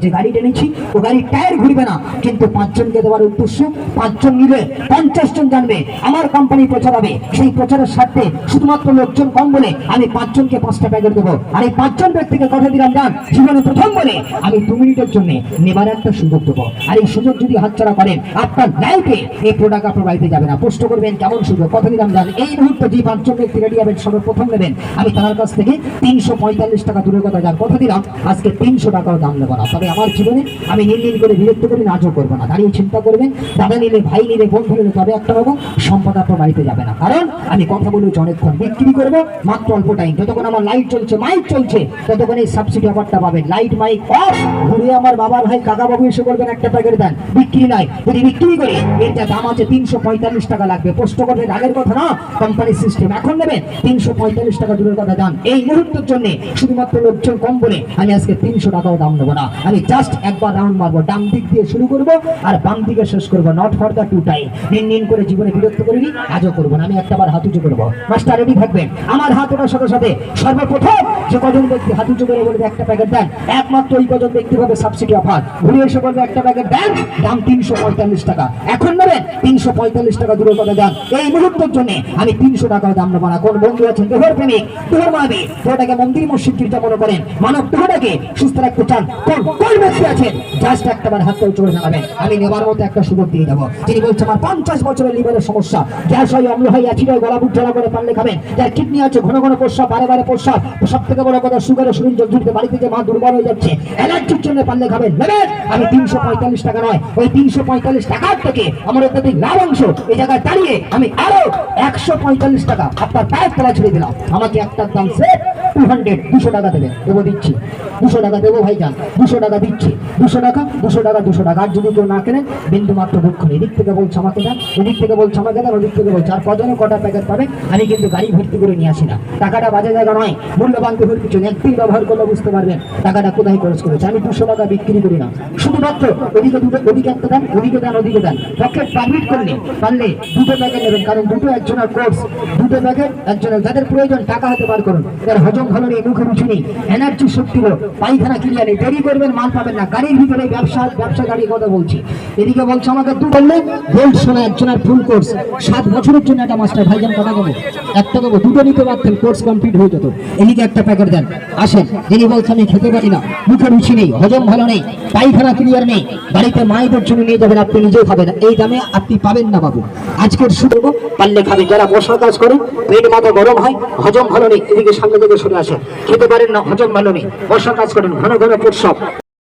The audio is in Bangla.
যে গাড়ি টেনেছি ও গাড়ির টায়ার ঘুরবে না, কিন্তু 5 জনকে দেওয়ার উদ্দেশ্য 5 জন মিলে 50 জন জানবে, আমার কোম্পানি প্রচার হবে। সেই প্রচারের স্বার্থে শুধুমাত্র লোকজন কম বলে আমি 5 জনকে 5টা প্যাকেট দেবো। আর এই 5 জন ব্যক্তিকে কথা দিলাম যান জীবনে প্রথম বলে আমি 2 মিনিটের জন্য নেবার একটা সুযোগ দেবো। আর এই সুযোগ যদি হাতছাড়া করেন আপনার লাইফে এই প্রোডাক্ট আপনার বাড়িতে যাবে না। প্রশ্ন করবেন কেমন সুযোগ, কথা দিলাম যান এই মুহূর্তে যে 5 জন ব্যক্তি রেডি হবেন সর্বপ্রথম নেবেন আমি তার কাছ থেকে 345 টাকা দূরের কথা যান কথা দিলাম আজকে 300 টাকাও দাম নেবো না। তবে আমার জীবনে আমি নির্দিন করে বিরক্ত করি নাচও করবো না। দাঁড়িয়ে চিন্তা করবেন দাদা নিলে ভাই নিলে বন্ধু নিলে তবে একটা নেবো, সম্পদ আপনার বাড়িতে যাবে না। কারণ আমি কথা বলেছি অনেকক্ষণ, বিক্রি করবো মাত্র অল্প টাইম। যতক্ষণ আমার লাইট চলছে মাইক চলছে ততক্ষণ এই সাবসিডি অফারটা পাবেন। লাইট মাইক অফ ঘুরে আমার বাবা ভাই কাকা বাবু এসে বলবেন একটা প্যাকেট দেন, বিক্রি নাই। যদি বিক্রি করি এটা দাম আছে 345 টাকা লাগবে। প্রশ্ন করবেন আগের কথা না, কোম্পানি সিস্টেম এখন নেবেন 345 টাকা দূরের কথা দাম এই মুহূর্তের জন্য শুধুমাত্র লোকজন কম বলে আমি আজকে 300 টাকাও দাম নেবো না। আমি জাস্ট একবার রাউন্ড মারবো, ডান দিক দিয়ে শুরু করবো আর বাম দিকে শেষ করবো, not for the to time. নিন করে জীবনে বিরক্ত করিনি, আজও করবো না। আমি একটাবার হাত উঁচু করবো, মাস্টার রেডি থাকবেন। আমার হাত ওঠার সাথে সাথে সর্বপ্রথম যে কজন ব্যক্তি হাত উঁচু করে বলবে একটা প্যাকেট দেন, একমাত্র ওই কজন ব্যক্তি পাবে সাবসিডি অফার। ঘুরে এসে বলবে একটা প্যাকেট দেন, দাম 345 টাকা। এখন নেবেন 345 টাকা দূরের কথা দেন এই মুহূর্তের জন্য আমি 300 টাকাও দাম নেবো না। কোন বন্ধু আছেন দেহের প্রেমিক, দেহের মানবিক, দেহটাকে মন্দির মসজিদ গির্জা মনে করেন, মানব দেহটাকে সুস্থ রাখতে চান, কোন ব্যক্তি আছেন জাস্ট একটাবার হাতটা উঁচু করে জানাবেন। আমি নেবার মতো একটা সুযোগ দিয়ে যাবো। যিনি বলছে আমার 50 বছরের লিভারের সমস্যা, গ্যাস হয়, অম্ল হয়, অ্যাসিড হয়, গলা বুক জ্বালা করে পারলে খাবেন, যার কিডনি আছে ঘন ঘন প্রস্রাব, বারে বারে প্রস্রাব, সব থেকে বড় কথা সুগারের শরীর জর্জরিত, বাড়ি থেকে মা দুর্বল হয়ে যাচ্ছে, অ্যালার্জির জন্য পারলে খাবেন নেবেন। আমি 345 টাকা নয়, ওই 345 টাকার থেকে আমার অত্যাধিক লাভ অংশ এই জায়গায় দাঁড়িয়ে আমি আরো 145 টাকা আপনার পায়ের তলা ছেড়ে দিলাম। আমাকে একটার দাম সেট 200 টাকা দেবেন, দেবো দিচ্ছি 200 টাকা দেবো ভাইজান, 200 টাকা দিচ্ছি, 200 টাকা 200 টাকা 200 টাকা। আর যদি কেউ না কেনেন বিন্দু মাত্র দুঃখ নেই। এদিক থেকে বলছে আমাকে দেন, এদিক থেকে বলছে আমাকে দেন, ওদিক থেকে বলছে। আর কজনে কটা প্যাকেট পাবেন আমি কিন্তু গাড়ি ভর্তি করে নিয়ে আসি না। টাকাটা বাজে জায়গা নয়, মূল্যবান দেহের কিছু একদিন ব্যবহার করলে বুঝতে পারবেন টাকাটা কোথায় খরচ করেছে। আমি 200 টাকা বিক্রি করি না, শুধুমাত্র ওদিকে ওদিকে একটা দেন, ওদিকে দেন, ওদিকে দেন। পকেট পারমিট করলে পারলে 2টো প্যাকেট নেবেন, কারণ 2টো একজনের কোর্স, 2টো প্যাকেট একজনের। যাদের প্রয়োজন টাকা হতে পার করুন, এর হজম ভালো নেই, মুখে রুচি নেই, এনার্জি শক্তি হলো, পায়খানা ক্লিয়ার নেই, দেরি করবেন মাল পাবেন না। গাড়ির ভিতরে ব্যবসা গাড়ির কথা বলছি। এদিকে বলছে আমাকে 2 বললে গোল্ড সোনা একজনের ফুল কোর্স 7 বছরের জন্য একটা মাস্টার ভাইজান কথা বলবো, একটা দেবো, 2টো নিতে পারতেন, কোর্স কমপ্লিট হয়ে যেত। এদিকে একটা প্যাকেট দেন। আসেন যিনি বলছে আমি খেতে পারি না, মুখে রুচি নেই, হজম ভালো নেই, পায়খানা ক্লিয়ার নেই, বাড়িতে মায়েদের জন্য নিয়ে যাবেন, আপনি নিজেও খাবেন, এই দামে আপনি পাবেন না বাবু। আজকের শুরু পারলে খাবেন। যারা বসার কাজ করে পেট মাথা গরম হয়, হজম ভালো নেই, এদিকে সামনে থেকে সরে আসেন। খেতে পারেন না, হজম ভালো নেই, বসার কাজ করেন, ঘন ঘন প্রস্রাব,